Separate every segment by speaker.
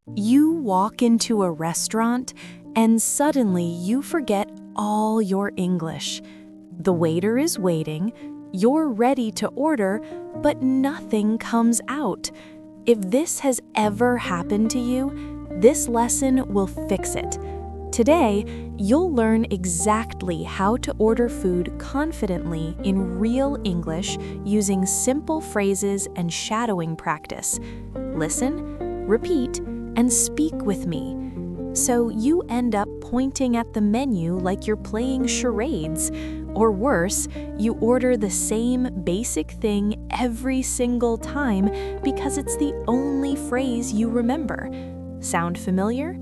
Speaker 1: You walk into a restaurant and suddenly you forget all your English. The waiter is waiting, you're ready to order, but nothing comes out. If this has ever happened to you, this lesson will fix it. Today, you'll learn exactly how to order food confidently in real English using simple phrases and shadowing practice. Listen, repeat, and speak with me. So you end up pointing at the menu like you're playing charades. Or worse, you order the same basic thing every single time because it's the only phrase you remember. Sound familiar?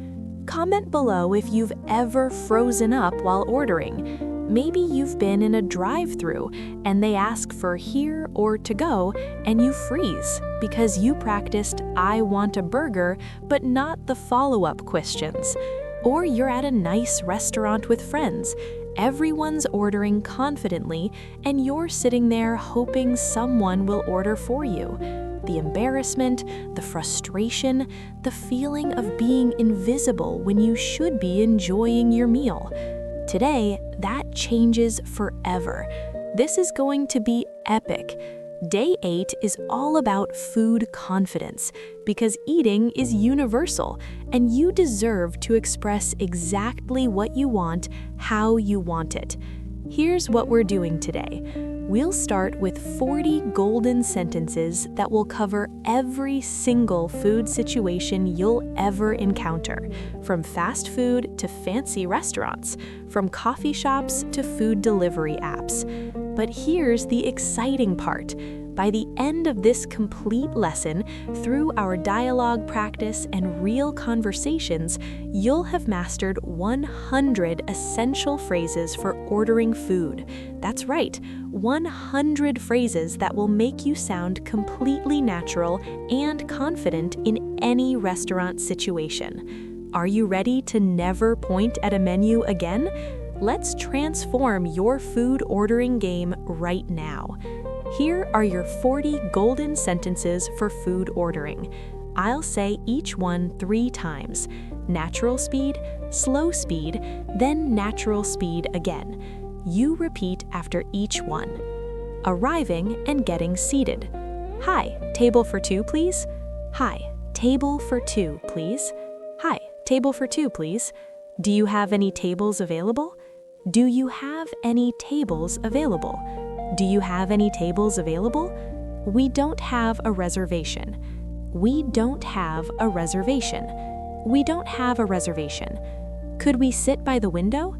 Speaker 1: Comment below if you've ever frozen up while ordering. Maybe you've been in a drive-thru and they ask for here or to go and you freeze because you practiced "I want a burger" but not the follow-up questions. Or you're at a nice restaurant with friends. Everyone's ordering confidently and you're sitting there hoping someone will order for you. The embarrassment, the frustration, the feeling of being invisible when you should be enjoying your meal. Today, that changes forever. This is going to be epic. Day 8 is all about food confidence because eating is universal and you deserve to express exactly what you want, how you want it. Here's what we're doing today. We'll start with 40 golden sentences that will cover every single food situation you'll ever encounter, from fast food to fancy restaurants, from coffee shops to food delivery apps. But here's the exciting part. By the end of this complete lesson, through our dialogue practice and real conversations, you'll have mastered 100 essential phrases for ordering food. That's right, 100 phrases that will make you sound completely natural and confident in any restaurant situation. Are you ready to never point at a menu again? Let's transform your food ordering game right now. Here are your 40 golden sentences for food ordering. I'll say each one 3 times. Natural speed, slow speed, then natural speed again. You repeat after each one. Arriving and getting seated. Hi, table for 2, please. Hi, table for 2, please. Hi, table for 2, please. Do you have any tables available? Do you have any tables available? Do you have any tables available? We don't have a reservation. We don't have a reservation. We don't have a reservation. Could we sit by the window?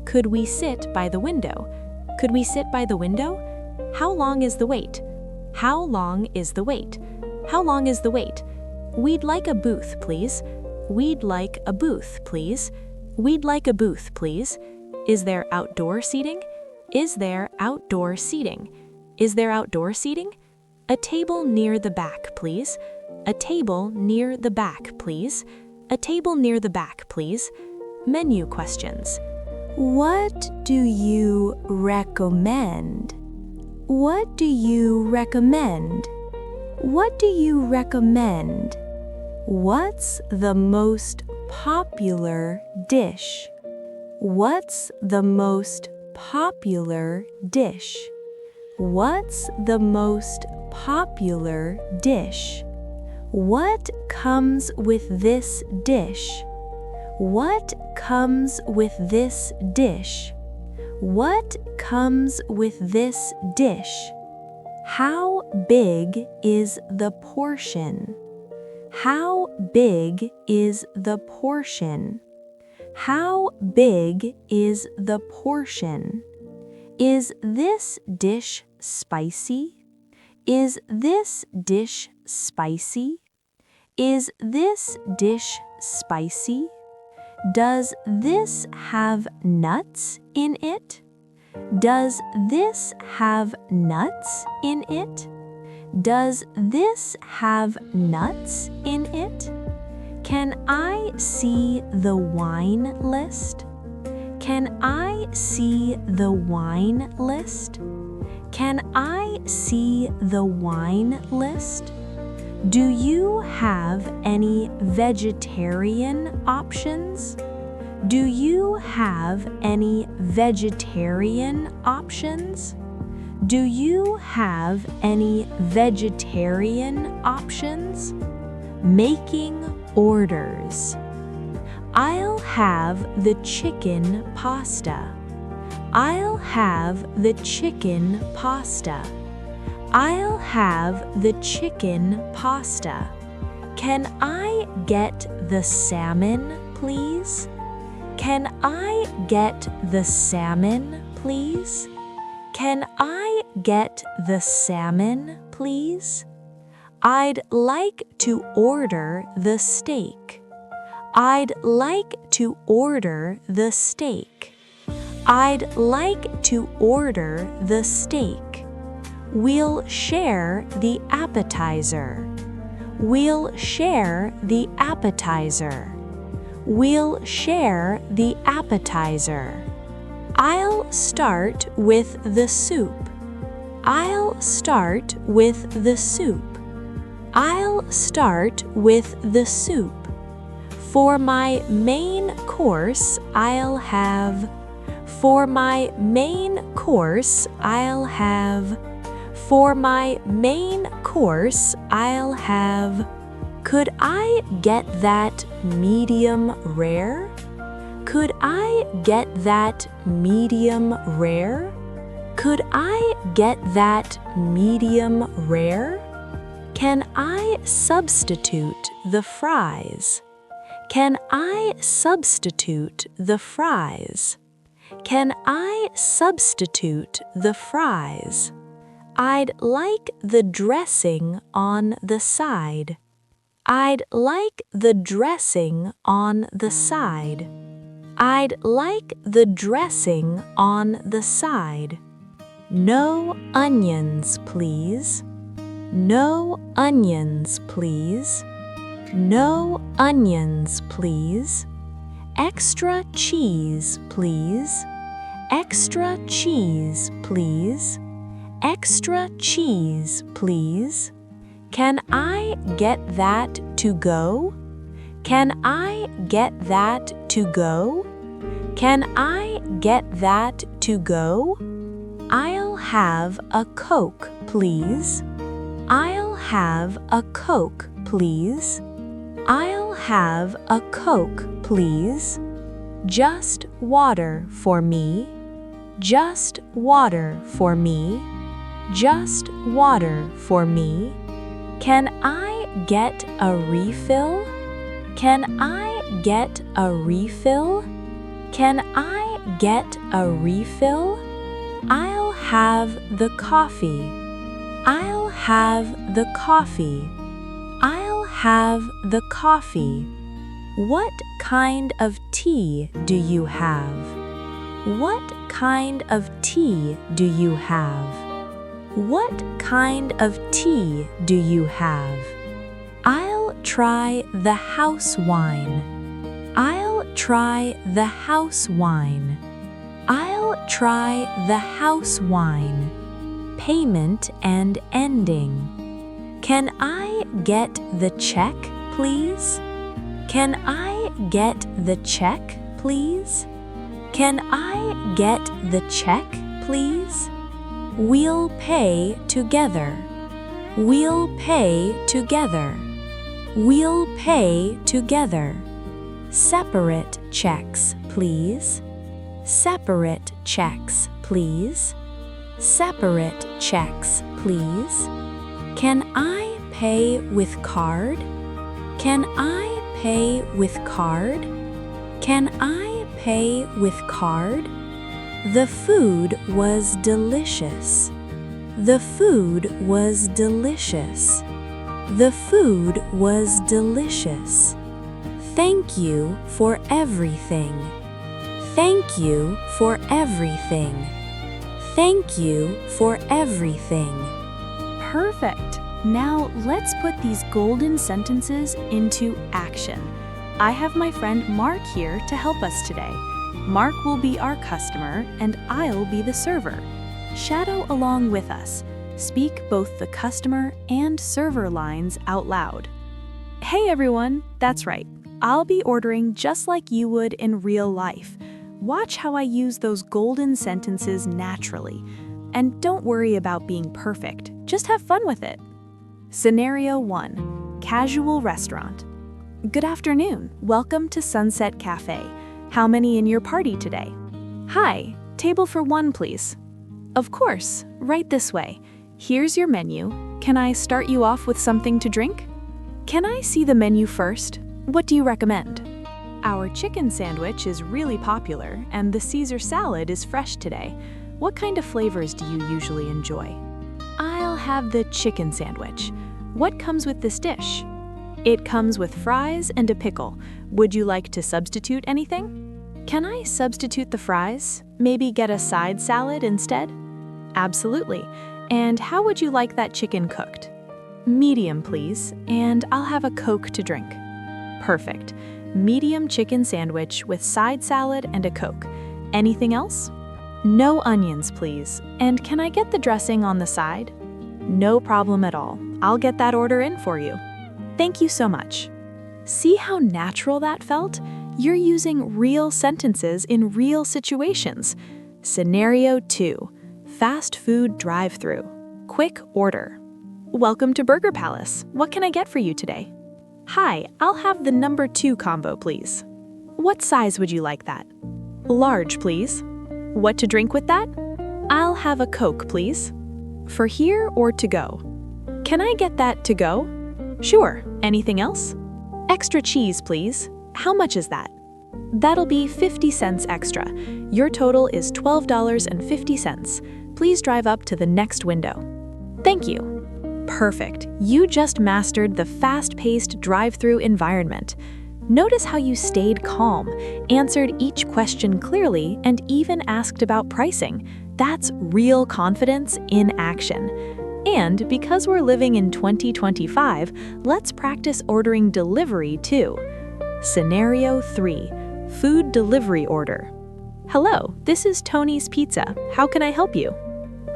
Speaker 1: Could we sit by the window? Could we sit by the window? How long is the wait? How long is the wait? How long is the wait? We'd like a booth, please. We'd like a booth, please. We'd like a booth, please. Is there outdoor seating? Is there outdoor seating? Is there outdoor seating? A table near the back, please. A table near the back, please. A table near the back, please. Menu questions. What do you recommend? What do you recommend? What do you recommend? What's the most popular dish? What's the most popular dish? What's the most popular dish? What comes with this dish? What comes with this dish? What comes with this dish? How big is the portion? How big is the portion? How big is the portion? Is this dish spicy? Is this dish spicy? Is this dish spicy? Does this have nuts in it? Does this have nuts in it? Does this have nuts in it? Can I see the wine list? Can I see the wine list? Can I see the wine list? Do you have any vegetarian options? Do you have any vegetarian options? Do you have any vegetarian options? Making orders. I'll have the chicken pasta. I'll have the chicken pasta. I'll have the chicken pasta. Can I get the salmon, please? Can I get the salmon, please? Can I get the salmon, please? I'd like to order the steak. I'd like to order the steak. I'd like to order the steak. We'll share the appetizer. We'll share the appetizer. We'll share the appetizer. I'll start with the soup. I'll start with the soup. I'll start with the soup. For my main course, I'll have. For my main course, I'll have. For my main course, I'll have. Could I get that medium rare? Could I get that medium rare? Could I get that medium rare? Can I substitute the fries? Can I substitute the fries? Can I substitute the fries? I'd like the dressing on the side. I'd like the dressing on the side. I'd like the dressing on the side. No onions, please. No onions, please. No onions, please. Extra cheese, please. Extra cheese, please. Extra cheese, please. Can I get that to go? Can I get that to go? Can I get that to go? I'll have a Coke, please. I'll have a Coke, please. I'll have a Coke, please. Just water for me. Just water for me. Just water for me. Can I get a refill? Can I get a refill? Can I get a refill? I'll have the coffee. I'll have the coffee. I'll have the coffee. What kind of tea do you have? What kind of tea do you have? What kind of tea do you have? I'll try the house wine. I'll try the house wine. I'll try the house wine. Payment and ending. Can I get the check, please? Can I get the check, please? Can I get the check, please? We'll pay together. We'll pay together. We'll pay together. Separate checks, please. Separate checks, please. Separate checks, please. Can I pay with card? Can I pay with card? Can I pay with card? The food was delicious. The food was delicious. The food was delicious. Thank you for everything. Thank you for everything. Thank you for everything.
Speaker 2: Perfect. Now let's put these golden sentences into action. I have my friend Mark here to help us today. Mark will be our customer and I'll be the server. Shadow along with us. Speak both the customer and server lines out loud. Hey everyone, that's right. I'll be ordering just like you would in real life. Watch how I use those golden sentences naturally. And don't worry about being perfect, just have fun with it. Scenario 1. Casual restaurant. Good afternoon, welcome to Sunset Cafe. How many in your party today? Hi, table for one please. Of course, right this way. Here's your menu. Can I start you off with something to drink? Can I see the menu first? What do you recommend? Our chicken sandwich is really popular, and the Caesar salad is fresh today. What kind of flavors do you usually enjoy? I'll have the chicken sandwich. What comes with this dish? It comes with fries and a pickle. Would you like to substitute anything? Can I substitute the fries? Maybe get a side salad instead? Absolutely. And how would you like that chicken cooked? Medium, please, and I'll have a Coke to drink. Perfect. Medium chicken sandwich with side salad and a Coke. Anything else? No onions, please. And can I get the dressing on the side? No problem at all. I'll get that order in for you. Thank you so much. See how natural that felt? You're using real sentences in real situations. Scenario 2. Fast food drive-thru. Quick order. Welcome to Burger Palace. What can I get for you today? Hi, I'll have the number 2 combo, please. What size would you like that? Large, please. What to drink with that? I'll have a Coke, please. For here or to go? Can I get that to go? Sure. Anything else? Extra cheese, please. How much is that? That'll be 50 cents extra. Your total is $12.50. Please drive up to the next window. Thank you. Perfect. You just mastered the fast-paced drive-through environment. Notice how you stayed calm, answered each question clearly, and even asked about pricing. That's real confidence in action. And because we're living in 2025, let's practice ordering delivery too. Scenario 3. Food delivery order. Hello, this is Tony's Pizza. How can I help you?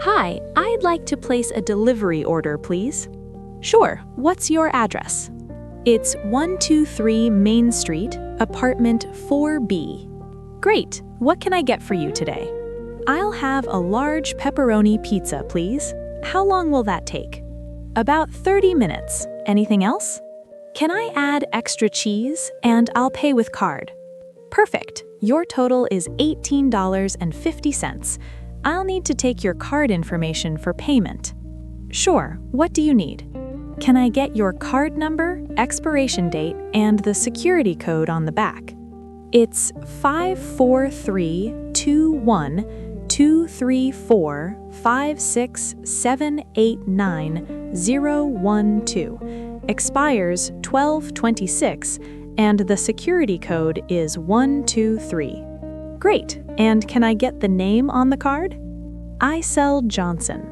Speaker 2: Hi, I'd like to place a delivery order, please. Sure, what's your address? It's 123 Main Street, apartment 4B. Great, what can I get for you today? I'll have a large pepperoni pizza, please. How long will that take? About 30 minutes. Anything else? Can I add extra cheese and I'll pay with card? Perfect. Your total is $18.50. I'll need to take your card information for payment. Sure, what do you need? Can I get your card number, expiration date, and the security code on the back? It's 543212345678912. Expires 12/26, and the security code is 123. Great, and can I get the name on the card? Aisell Johnson.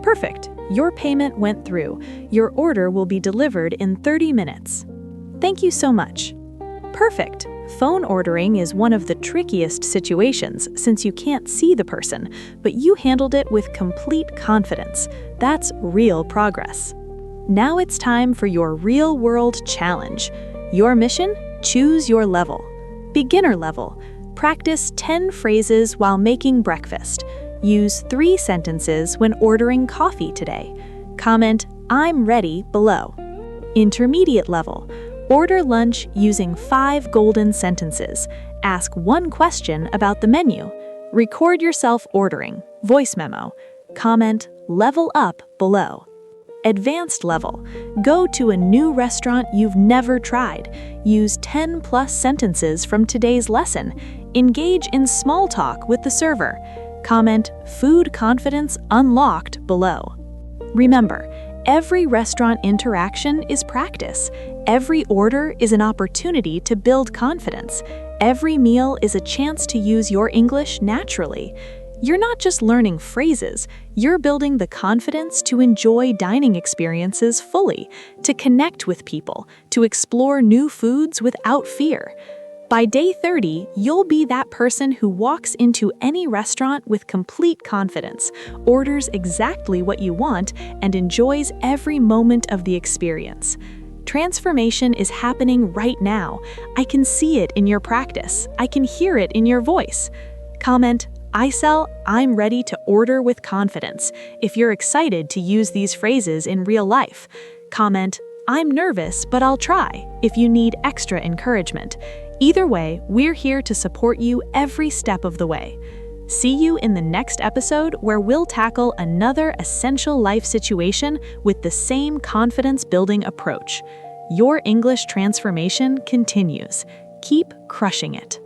Speaker 2: Perfect, your payment went through. Your order will be delivered in 30 minutes. Thank you so much. Perfect. Phone ordering is one of the trickiest situations since you can't see the person, but you handled it with complete confidence. That's real progress. Now it's time for your real-world challenge. Your mission? Choose your level. Beginner level. Practice 10 phrases while making breakfast. Use 3 sentences when ordering coffee today. Comment, "I'm ready," below. Intermediate level. Order lunch using 5 golden sentences. Ask 1 question about the menu. Record yourself ordering. Voice memo. Comment, "Level up," below. Advanced level. Go to a new restaurant you've never tried. Use 10+ sentences from today's lesson. Engage in small talk with the server. Comment, "Food confidence unlocked," below. Remember, every restaurant interaction is practice. Every order is an opportunity to build confidence. Every meal is a chance to use your English naturally. You're not just learning phrases, you're building the confidence to enjoy dining experiences fully, to connect with people, to explore new foods without fear. By day 30, you'll be that person who walks into any restaurant with complete confidence, orders exactly what you want, and enjoys every moment of the experience. Transformation is happening right now. I can see it in your practice. I can hear it in your voice. Comment, Aisell, I'm ready to order with confidence, if you're excited to use these phrases in real life. Comment, I'm nervous, but I'll try, if you need extra encouragement. Either way, we're here to support you every step of the way. See you in the next episode, where we'll tackle another essential life situation with the same confidence-building approach. Your English transformation continues. Keep crushing it.